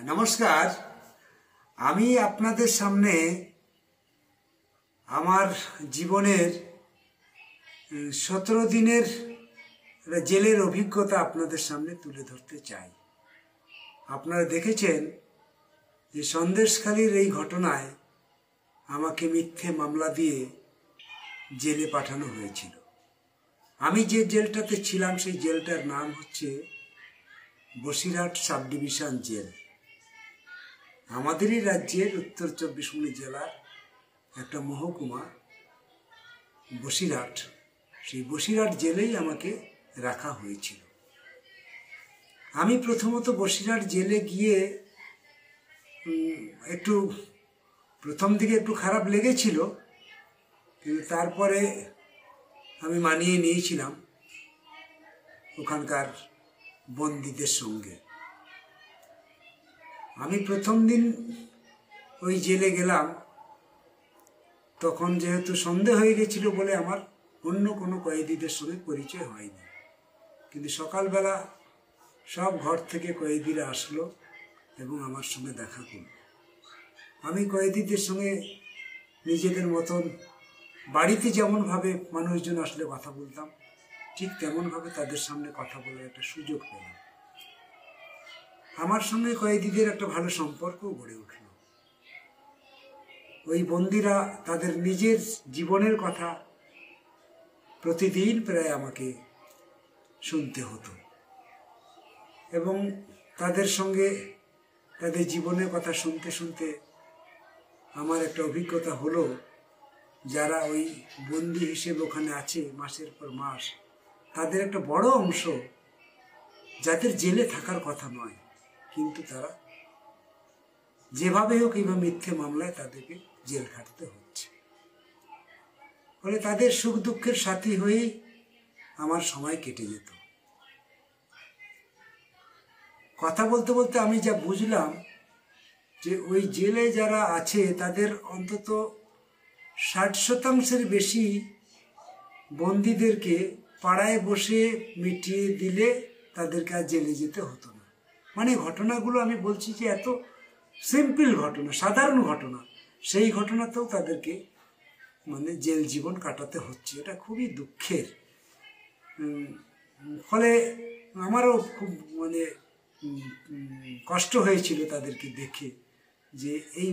নমস্কার। আমি আপনাদের সামনে আমার জীবনের 17 দিনের জেলের অভিজ্ঞতা আপনাদের সামনে তুলে ধরতে চাই। আপনারা দেখেছেন যে সন্দেশখালির এই ঘটনায় আমাকে মিথ্যে মামলা দিয়ে জেলে পাঠানো হয়েছিল। আমি যে জেলটাতে ছিলাম সেই জেলটার নাম হচ্ছে বসিরহাট সাব ডিভিশন জেল। আমাদেরই রাজ্যের উত্তর 24 জেলার একটা মহকুমা বসিরহাট, সেই বসিরহাট জেলেই আমাকে রাখা হয়েছিল। আমি প্রথমত বসিরহাট জেলে গিয়ে প্রথম দিকে একটু খারাপ লেগেছিল, কিন্তু তারপরে আমি মানিয়ে নিয়েছিলাম ওখানকার বন্দীদের সঙ্গে। আমি প্রথম দিন ওই জেলে গেলাম, তখন যেহেতু সন্দেহ হয়ে গেছিল বলে আমার অন্য কোনো কয়েদিদের সঙ্গে পরিচয় হয়নি। কিন্তু সকালবেলা সব ঘর থেকে কয়েদিরা আসলো এবং আমার সঙ্গে দেখা করল। আমি কয়েদিদের সঙ্গে নিজেদের মতন বাড়িতে যেমনভাবে মানুষজন আসলে কথা বলতাম, ঠিক তেমনভাবে তাদের সামনে কথা বলার একটা সুযোগ পেলাম। আমার সঙ্গে কয়েদিদের একটা ভালো সম্পর্কও গড়ে উঠল। ওই বন্দীরা তাদের নিজের জীবনের কথা প্রতিদিন প্রায় আমাকে শুনতে হতো এবং তাদের সঙ্গে তাদের জীবনের কথা শুনতে শুনতে আমার একটা অভিজ্ঞতা হলো, যারা ওই বন্দী হিসেবে ওখানে আছে মাসের পর মাস, তাদের একটা বড় অংশ যাদের জেলে থাকার কথা নয়, কিন্তু তারা যেভাবে হোক এইভাবে মিথ্যে মামলায় তাদেরকে জেল খাটতে হচ্ছে। ফলে তাদের সুখ দুঃখের সাথী হয়েই আমার সময় কেটে যেত। কথা বলতে বলতে আমি যা বুঝলাম যে ওই জেলে যারা আছে তাদের অন্তত 60% বেশি বন্দীদেরকে পাড়ায় বসে মিটিয়ে দিলে তাদেরকে আর জেলে যেতে হতো না। মানে ঘটনাগুলো আমি বলছি যে এত সিম্পল ঘটনা, সাধারণ ঘটনা, সেই ঘটনাতেও তাদেরকে জেল জীবন কাটাতে হচ্ছে। এটা খুবই দুঃখের। ফলে আমারও খুব কষ্ট হয়েছিল তাদেরকে দেখে, যে এই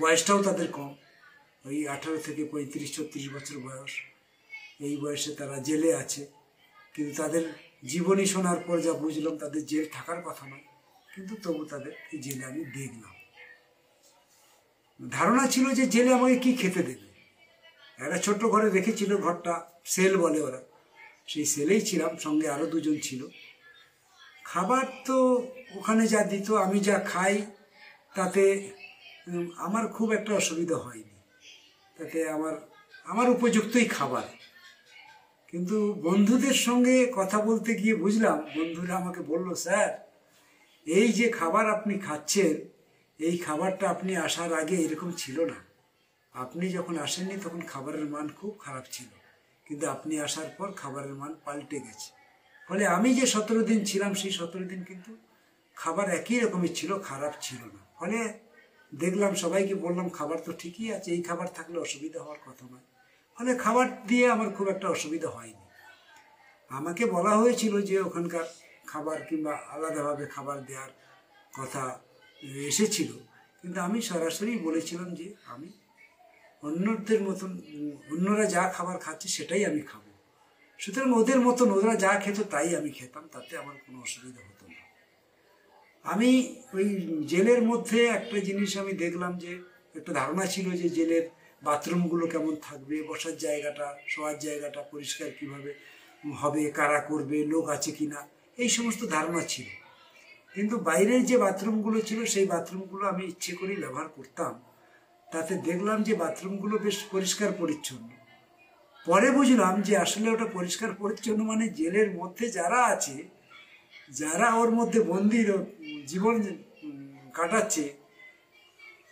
বয়সটাও তাদের কম, ওই 18 থেকে 35-36 বছর বয়স, এই বয়সে তারা জেলে আছে। কিন্তু তাদের জীবনী শোনার পর যা বুঝলাম তাদের জেল থাকার কথা নয়, কিন্তু তবু তাদের এই জেলে আমি দেখলাম। ধারণা ছিল যে জেলে আমাকে কি খেতে দেবে। একটা ছোট্ট ঘরে রেখেছিল, ঘরটা সেল বলে ওরা, সেই সেলেই ছিলাম, সঙ্গে আরও 2 জন ছিল। খাবার তো ওখানে যা দিত, আমি যা খাই তাতে আমার খুব একটা অসুবিধা হয়নি, তাতে আমার উপযুক্তই খাবার। কিন্তু বন্ধুদের সঙ্গে কথা বলতে গিয়ে বুঝলাম, বন্ধুরা আমাকে বলল, স্যার এই যে খাবার আপনি খাচ্ছেন, এই খাবারটা আপনি আসার আগে এরকম ছিল না। আপনি যখন আসেননি তখন খাবারের মান খুব খারাপ ছিল, কিন্তু আপনি আসার পর খাবারের মান পাল্টে গেছে। ফলে আমি যে 17 দিন ছিলাম, সেই 17 দিন কিন্তু খাবার একই রকমই ছিল, খারাপ ছিল না। ফলে দেখলাম, সবাইকে বললাম খাবার তো ঠিকই আছে, এই খাবার থাকলে অসুবিধা হওয়ার কথা নয়। ফলে খাবার দিয়ে আমার খুব একটা অসুবিধা হয়নি। আমাকে বলা হয়েছিল যে ওখানকার খাবার কিংবা আলাদাভাবে খাবার দেওয়ার কথা এসেছিল, কিন্তু আমি সরাসরি বলেছিলাম যে আমি অন্যদের মতন, অন্যরা যা খাবার খাচ্ছে সেটাই আমি খাবো। সুতরাং ওদের মতন ওরা যা খেত তাই আমি খেতাম, তাতে আমার কোনো অসুবিধা হতো না। আমি ওই জেলের মধ্যে একটা জিনিস আমি দেখলাম, যে একটা ধারণা ছিল যে জেলের বাথরুমগুলো কেমন থাকবে, বসার জায়গাটা, শোয়ার জায়গাটা পরিষ্কার কিভাবে হবে, কারা করবে, লোক আছে কিনা, এই সমস্ত ধারণা ছিল। কিন্তু বাইরের যে বাথরুমগুলো ছিল সেই বাথরুমগুলো আমি ইচ্ছে করেই ব্যবহার করতাম। তাতে দেখলাম যে বাথরুমগুলো বেশ পরিষ্কার পরিচ্ছন্ন। পরে বুঝলাম যে আসলে ওটা পরিষ্কার পরিচ্ছন্ন মানে জেলের মধ্যে যারা আছে, যারা ওর মধ্যে বন্দির জীবন কাটাচ্ছে,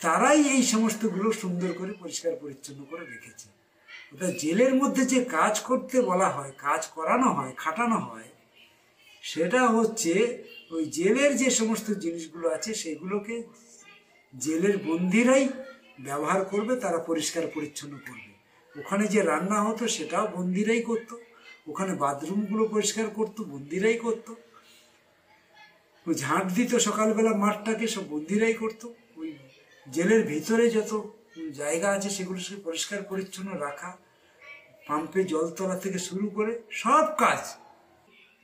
তারাই এই সমস্তগুলো সুন্দর করে পরিষ্কার পরিচ্ছন্ন করে রেখেছে। ওটা জেলের মধ্যে যে কাজ করতে বলা হয়, কাজ করানো হয়, খাটানো হয়, সেটা হচ্ছে ওই জেলের যে সমস্ত জিনিসগুলো আছে সেগুলোকে জেলের বন্দিরাই ব্যবহার করবে, তারা পরিষ্কার পরিচ্ছন্ন করবে। ওখানে যে রান্না হতো সেটাও বন্দিরাই করতো, ওখানে বাথরুমগুলো পরিষ্কার করতো বন্দিরাই করতো, ওই ঝাঁট দিত সকালবেলা মাঠটাকে সব বন্দিরাই করতো। ওই জেলের ভিতরে যত জায়গা আছে সেগুলো সব পরিষ্কার পরিচ্ছন্ন রাখা, পাম্পে জল তোলা থেকে শুরু করে সব কাজ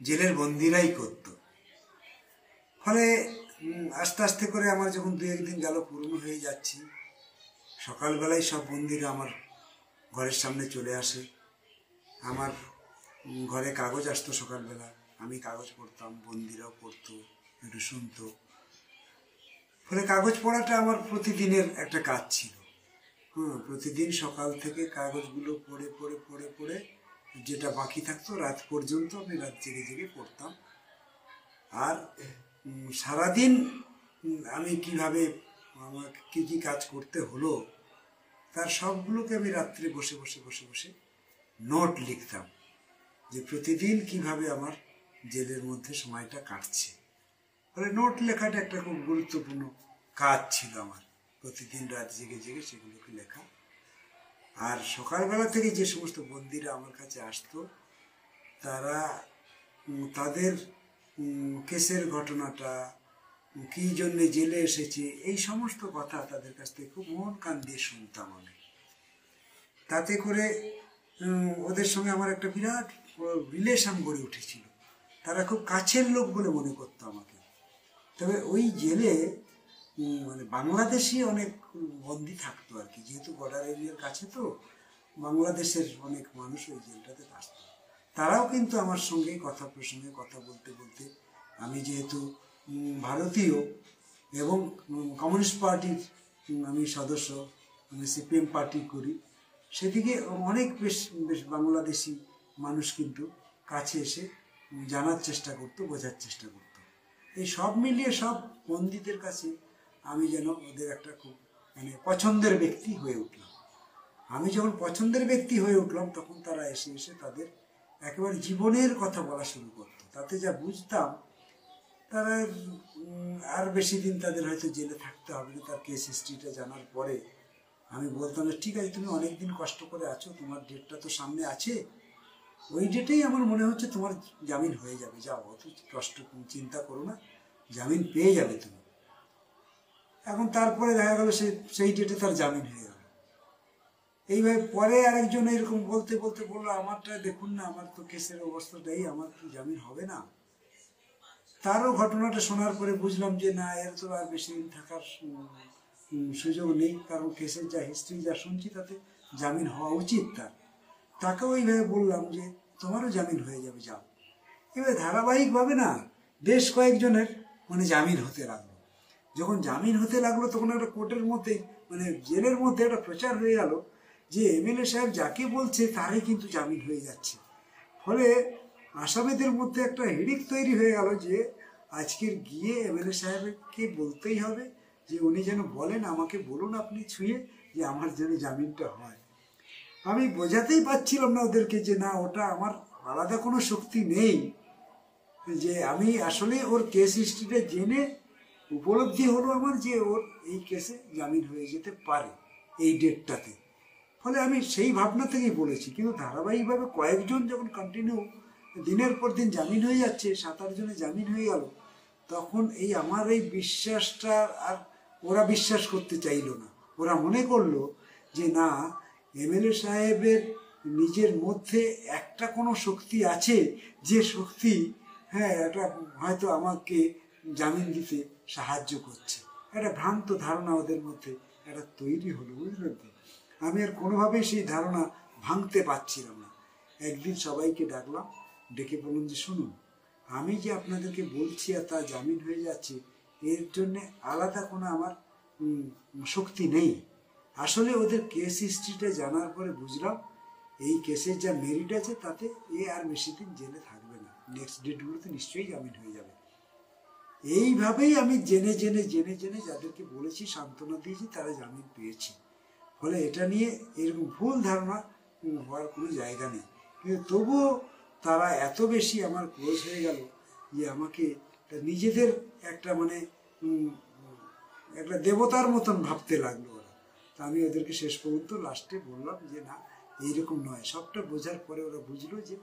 জেলের বন্দিরাই করত। ফলে আস্তে আস্তে করে আমার যখন 2-1 দিন গেল, পুরনো হয়ে যাচ্ছি, সকালবেলায় সব বন্দিরা আমার ঘরের সামনে চলে আসে। আমার ঘরে কাগজ আসতো সকালবেলা, আমি কাগজ পড়তাম, বন্দিরাও পড়তো, একটু শুনতো। ফলে কাগজ পড়াটা আমার প্রতিদিনের একটা কাজ ছিল। প্রতিদিন সকাল থেকে কাগজগুলো পড়ে পড়ে পড়ে পড়ে যেটা বাকি থাকতো রাত পর্যন্ত আমি রাত জেগে জেগে পড়তাম। আর সারাদিন আমি কিভাবে আমার কী কী কাজ করতে হলো তার সবগুলোকে আমি রাত্রে বসে বসে বসে বসে নোট লিখতাম, যে প্রতিদিন কিভাবে আমার জেলের মধ্যে সময়টা কাটছে। ফলে নোট লেখাটা একটা খুব গুরুত্বপূর্ণ কাজ ছিল আমার, প্রতিদিন রাত জেগে জেগে সেগুলোকে লেখা। আর সকালবেলা থেকে যে সমস্ত বন্দিরা আমার কাছে আসতো, তারা তাদের কেসের ঘটনাটা, কী জন্যে জেলে এসেছে, এই সমস্ত কথা তাদের কাছ থেকে খুব মন কান দিয়ে শুনতাম আমি। তাতে করে ওদের সঙ্গে আমার একটা বিরাট রিলেশন গড়ে উঠেছিল, তারা খুব কাছের লোক বলে মনে করতো আমাকে। তবে ওই জেলে মানে বাংলাদেশি অনেক বন্দি থাকতো আর কি, যেহেতু বর্ডার এরিয়ার কাছে, তো বাংলাদেশের অনেক মানুষ ওই জেলটাতে আসতো। তারাও কিন্তু আমার সঙ্গে কথা প্রসঙ্গে কথা বলতে বলতে, আমি যেহেতু ভারতীয় এবং কমিউনিস্ট পার্টির আমি সদস্য, আমি সিপিএম পার্টি করি, সেদিকে অনেক বেশ বেশ বাংলাদেশি মানুষ কিন্তু কাছে এসে জানার চেষ্টা করতো, বোঝার চেষ্টা করতো। এই সব মিলিয়ে সব বন্দীদের কাছে আমি যেন ওদের একটা খুব মানে পছন্দের ব্যক্তি হয়ে উঠলাম। আমি যখন পছন্দের ব্যক্তি হয়ে উঠলাম, তখন তারা এসে এসে তাদের একেবারে জীবনের কথা বলা শুরু করতো। তাতে যা বুঝতাম, তারা আর বেশি দিন তাদের হয়তো জেলে থাকতে হবে না। তার কেস হিস্ট্রিটা জানার পরে আমি বলতাম যে ঠিক আছে, তুমি অনেক দিন কষ্ট করে আছো, তোমার ডেটটা তো সামনে আছে, ওই ডেটেই আমার মনে হচ্ছে তোমার জামিন হয়ে যাবে, যাও, অত কষ্ট চিন্তা করো না, জামিন পেয়ে যাবে তুমি। এখন তারপরে দেখা গেল সেই ডেটে তার জামিন হয়ে গেল। এইভাবে পরে আরেকজন এরকম বলতে বলতে বললো, আমারটা দেখুন না, আমার তো কেসের অবস্থাটাই, আমার কি জামিন হবে না? তারও ঘটনাটা শোনার পরে বুঝলাম যে না, এর তো আর বেশি দিন থাকার সুযোগ নেই, কারণ কেসের যা হিস্ট্রি যা শুনছি তাতে জামিন হওয়া উচিত তার। তাকেও এইভাবে বললাম যে তোমারও জামিন হয়ে যাবে, যাও। এবার ধারাবাহিকভাবে না বেশ কয়েকজনের মানে জামিন হতে লাগলো। যখন জামিন হতে লাগলো, তখন একটা কোর্টের মধ্যে মানে জেলের মধ্যে একটা প্রচার হয়ে গেল যে এমএলএ সাহেব যাকে বলছে তারই কিন্তু জামিন হয়ে যাচ্ছে। ফলে আসামিদের মধ্যে একটা হিড়িক তৈরি হয়ে গেল যে আজকের গিয়ে এমএলএ সাহেবকে বলতেই হবে যে উনি যেন বলেন, আমাকে বলুন আপনি ছুঁয়ে, যে আমার যেন জামিনটা হয়। আমি বোঝাতেই পারছিলাম না ওদেরকে যে না, ওটা আমার আলাদা কোনো শক্তি নেই, যে আমি আসলে ওর কেস হিস্ট্রিটা জেনে উপলব্ধি হলো আমার যে ওর এই কেসে জামিন হয়ে যেতে পারে এই ডেটটাতে। ফলে আমি সেই ভাবনা থেকেই বলেছি। কিন্তু ধারাবাহিকভাবে কয়েকজন যখন কন্টিনিউ দিনের পর দিন জামিন হয়ে যাচ্ছে, 7-8 জনের জামিন হয়ে গেল, তখন এই আমার এই বিশ্বাসটা আর ওরা বিশ্বাস করতে চাইলো না। ওরা মনে করলো যে না, এমএলএ সাহেবের নিজের মধ্যে একটা কোনো শক্তি আছে, যে শক্তি এটা হয়তো আমাকে জামিন দিতে সাহায্য করছে। একটা ভ্রান্ত ধারণা ওদের মধ্যে একটা তৈরি হলো, বুঝলেন তো? আমি আর কোনোভাবেই সেই ধারণা ভাঙতে পারছিলাম না। একদিন সবাইকে ডাকলাম, ডেকে বলুন যে শুনুন, আমি যে আপনাদেরকে বলছি আর তা জামিন হয়ে যাচ্ছে, এর জন্যে আলাদা কোনো আমার শক্তি নেই। আসলে ওদের কেস হিস্ট্রিটা জানার পরে বুঝলাম এই কেসের যা মেরিট আছে, তাতে আর বেশি দিন জেলে থাকবে না, নেক্সট ডেটগুলোতে নিশ্চয়ই জামিন হয়ে যাবে। এইভাবেই আমি জেনে জেনে জেনে জেনে যাদেরকে বলেছি, সান্ত্বনা দিয়েছি, তারা জামিন পেয়েছে। ফলে এটা নিয়ে এরকম ভুল ধারণা হওয়ার কোনো জায়গা নেই। কিন্তু তবুও তারা এত বেশি আমার ক্লোজ হয়ে গেল যে আমাকে নিজেদের একটা মানে একটা দেবতার মতন ভাবতে লাগলো ওরা। তা আমি ওদেরকে শেষ পর্যন্ত লাস্টে বললাম যে না, এইরকম নয়। সবটা বোঝার পরে ওরা বুঝলো যে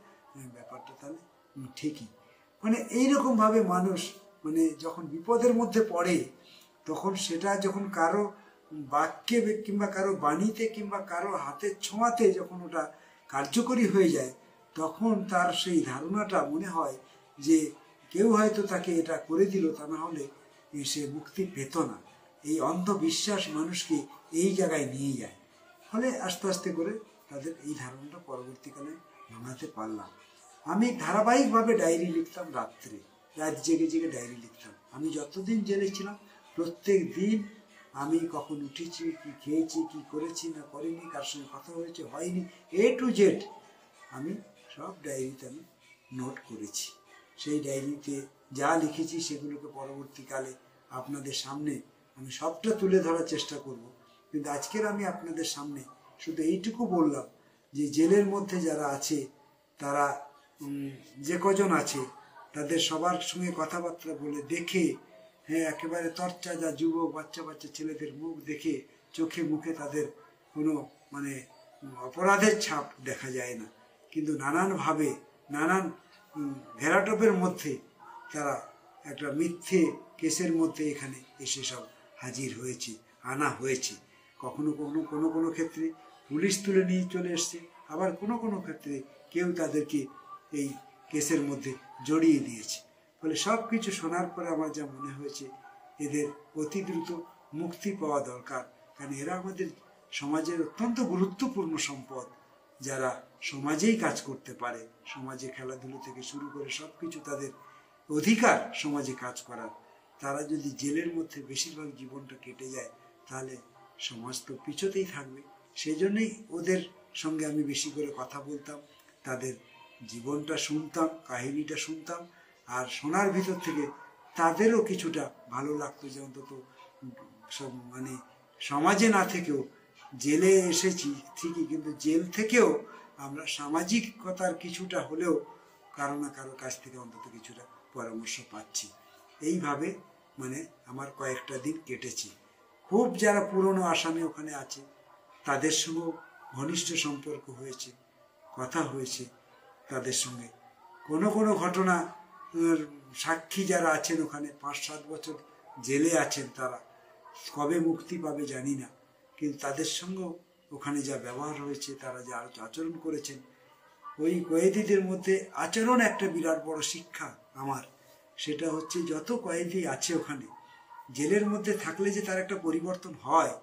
ব্যাপারটা তাহলে ঠিকই। মানে এইরকমভাবে মানুষ মানে যখন বিপদের মধ্যে পড়ে, তখন সেটা যখন কারো বাক্যে কিংবা কারো বাণীতে কিংবা কারো হাতের ছোঁয়াতে যখন ওটা কার্যকরী হয়ে যায়, তখন তার সেই ধারণাটা মনে হয় যে কেউ হয়তো তাকে এটা করে দিল, তা না হলে সে মুক্তি পেত না। এই অন্ধবিশ্বাস মানুষকে এই জায়গায় নিয়ে যায়। ফলে আস্তে আস্তে করে তাদের এই ধারণাটা পরবর্তীকালে ভাঙাতে পারলাম। আমি ধারাবাহিকভাবে ডায়েরি লিখতাম, রাত জেগে জেগে ডায়েরি লিখতাম। আমি যতদিন জেলে ছিলাম প্রত্যেক দিন আমি কখন উঠেছি, কি খেয়েছি, কি করেছি না করিনি, কার সঙ্গে কথা হয়েছে হয়নি, A to Z আমি সব ডায়েরিতে আমি নোট করেছি। সেই ডায়েরিতে যা লিখেছি সেগুলোকে পরবর্তীকালে আপনাদের সামনে আমি সবটা তুলে ধরার চেষ্টা করব। কিন্তু আজকের আমি আপনাদের সামনে শুধু এইটুকু বললাম যে জেলের মধ্যে যারা আছে, তারা যে কজন আছে তাদের সবার সঙ্গে কথাবার্তা বলে দেখে, হ্যাঁ একেবারে তরতাজা যুবক বাচ্চা বাচ্চা ছেলেদের মুখ দেখে চোখে মুখে তাদের কোনো মানে অপরাধের ছাপ দেখা যায় না, কিন্তু নানানভাবে নানান ঘেরাটোপের মধ্যে তারা একটা মিথ্যে কেসের মধ্যে এখানে এসে সব হাজির হয়েছে, আনা হয়েছে। কখনো কখনো কোনো কোনো ক্ষেত্রে পুলিশ তুলে নিয়ে চলে এসছে, আবার কোনো কোনো ক্ষেত্রে কেউ তাদেরকে এই কেসের মধ্যে জড়িয়ে দিয়েছে। ফলে সব কিছু শোনার পরে আমার যা মনে হয়েছে, এদের অতি দ্রুত মুক্তি পাওয়া দরকার। কারণ এরা আমাদের সমাজের অত্যন্ত গুরুত্বপূর্ণ সম্পদ, যারা সমাজেই কাজ করতে পারে। সমাজে খেলাধুলো থেকে শুরু করে সব কিছু তাদের অধিকার সমাজে কাজ করার। তারা যদি জেলের মধ্যে বেশিরভাগ জীবনটা কেটে যায়, তাহলে সমাজ তো পিছতেই থাকবে। সেই জন্যই ওদের সঙ্গে আমি বেশি করে কথা বলতাম, তাদের জীবনটা শুনতাম, কাহিনীটা শুনতাম। আর শোনার ভিতর থেকে তাদেরও কিছুটা ভালো লাগতো যে অন্তত সব মানে সমাজে না থেকেও জেলে এসেছি ঠিকই, কিন্তু জেল থেকেও আমরা সামাজিকতার কিছুটা হলেও কারো না কারো কাছ থেকে অন্তত কিছুটা পরামর্শ পাচ্ছি। এইভাবে মানে আমার কয়েকটা দিন কেটেছে। খুব যারা পুরনো আসামি ওখানে আছে তাদের সঙ্গেও ঘনিষ্ঠ সম্পর্ক হয়েছে, কথা হয়েছে তাদের সঙ্গে। কোনো কোনো ঘটনা সাক্ষী যারা আছেন ওখানে 5-7 বছর জেলে আছেন, তারা কবে মুক্তি পাবে জানি না, কিন্তু তাদের সঙ্গেও ওখানে যা ব্যবহার হয়েছে, তারা যা আচরণ করেছেন, ওই কয়েদিদের মধ্যে আচরণ একটা বিরাট বড় শিক্ষা আমার। সেটা হচ্ছে যত কয়েদি আছে ওখানে জেলের মধ্যে থাকলে যে তার একটা পরিবর্তন হয়,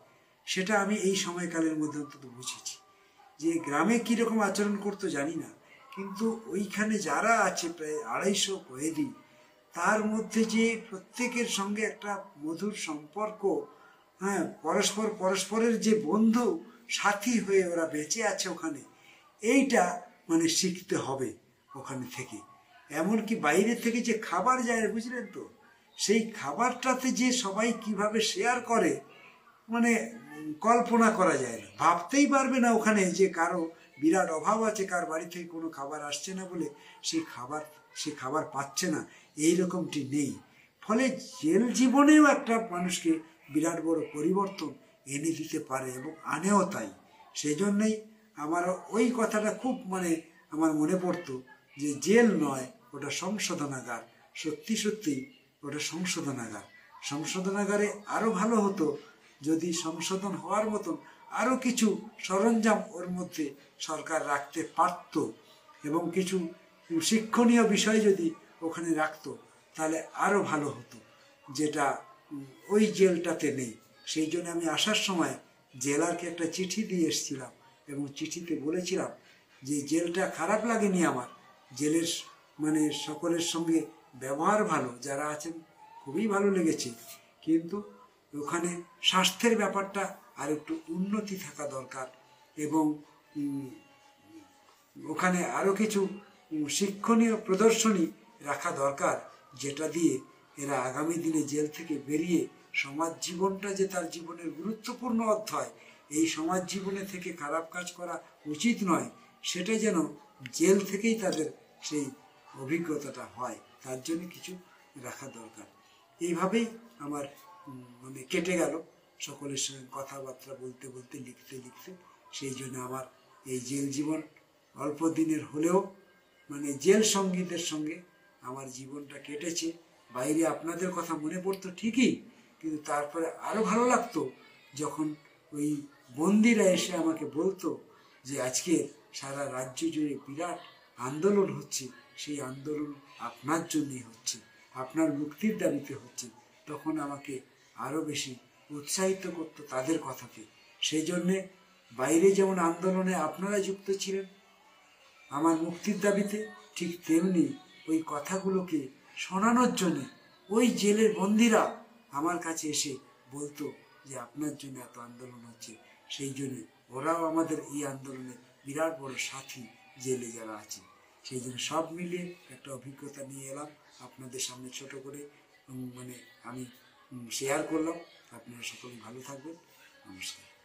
সেটা আমি এই সময়কালের মধ্যে অন্তত বুঝেছি। যে গ্রামে কীরকম আচরণ করতো জানি না, কিন্তু ওইখানে যারা আছে প্রায় 250 কয়েদি, তার মধ্যে যে প্রত্যেকের সঙ্গে একটা মধুর সম্পর্ক, হ্যাঁ পরস্পরের যে বন্ধু সাথী হয়ে ওরা বেঁচে আছে ওখানে, এইটা মানে শিখতে হবে ওখানে থেকে। এমনকি বাইরে থেকে যে খাবার যায় বুঝলেন তো, সেই খাবারটাতে যে সবাই কিভাবে শেয়ার করে মানে কল্পনা করা যায় না, ভাবতেই পারবে না ওখানে যে কারো বিরাট অভাব আছে, কার বাড়ি থেকে কোনো খাবার আসছে না বলে সে খাবার পাচ্ছে না, এইরকমটি নেই। ফলে জেল জীবনেও একটা মানুষকে বিরাট বড় পরিবর্তন এনে দিতে পারে এবং আনেও তাই। সেই জন্যেই আমার ওই কথাটা খুব মানে আমার মনে পড়তো যে জেল নয়, ওটা সংশোধনাগার। সত্যি সত্যিই ওটা সংশোধনাগারে আরও ভালো হতো যদি সংশোধন হওয়ার মতন আরও কিছু সরঞ্জাম ওর মধ্যে সরকার রাখতে পারত, এবং কিছু শিক্ষণীয় বিষয় যদি ওখানে রাখতো তাহলে আরও ভালো হতো, যেটা ওই জেলটাতে নেই। সেই জন্য আমি আসার সময় জেলারকে একটা চিঠি দিয়ে এসেছিলাম, এবং চিঠিতে বলেছিলাম যে জেলটা খারাপ লাগেনি আমার, জেলের মানে সকলের সঙ্গে ব্যবহার ভালো, যারা আছেন খুবই ভালো লেগেছে, কিন্তু ওখানে স্বাস্থ্যের ব্যাপারটা আর একটু উন্নতি থাকা দরকার, এবং ওখানে আরও কিছু শিক্ষণীয় প্রদর্শনী রাখা দরকার, যেটা দিয়ে এরা আগামী দিনে জেল থেকে বেরিয়ে সমাজ জীবনটা যে তার জীবনের গুরুত্বপূর্ণ অধ্যায়, এই সমাজ জীবনে থেকে খারাপ কাজ করা উচিত নয়, সেটা যেন জেল থেকেই তাদের সেই অভিজ্ঞতাটা হয়। তার জন্য কিছু রাখা দরকার। এইভাবেই আমার মানে কেটে গেল সকলের সঙ্গে কথাবার্তা বলতে বলতে, লিখতে লিখতে। সেই জন্য আমার এই জেল জীবন অল্প দিনের হলেও মানে জেল সঙ্গীদের সঙ্গে আমার জীবনটা কেটেছে। বাইরে আপনাদের কথা মনে পড়তো ঠিকই, কিন্তু তারপরে আরও ভালো লাগতো যখন ওই বন্দিরা এসে আমাকে বলতো যে আজকে সারা রাজ্য জুড়ে বিরাট আন্দোলন হচ্ছে, সেই আন্দোলন আপনার জন্যই হচ্ছে, আপনার মুক্তির দাবিতে হচ্ছে। তখন আমাকে আরও বেশি উৎসাহিত করতো তাদের কথাতে। সেই জন্যে বাইরে যেমন আন্দোলনে আপনারা যুক্ত ছিলেন আমার মুক্তির দাবিতে, ঠিক তেমনি ওই কথাগুলোকে শোনানোর জন্যে ওই জেলের বন্দিরা আমার কাছে এসে বলতো যে আপনার জন্য এত আন্দোলন হচ্ছে। সেই জন্যে ওরাও আমাদের এই আন্দোলনে বিরাট বড় সাথী, জেলে যারা আছে। সেই জন্য সব মিলিয়ে একটা অভিজ্ঞতা নিয়ে এলাম আপনাদের সামনে ছোট করে, মানে আমি শেয়ার করলাম। আপনারা সকলেই ভালো থাকবেন। নমস্কার।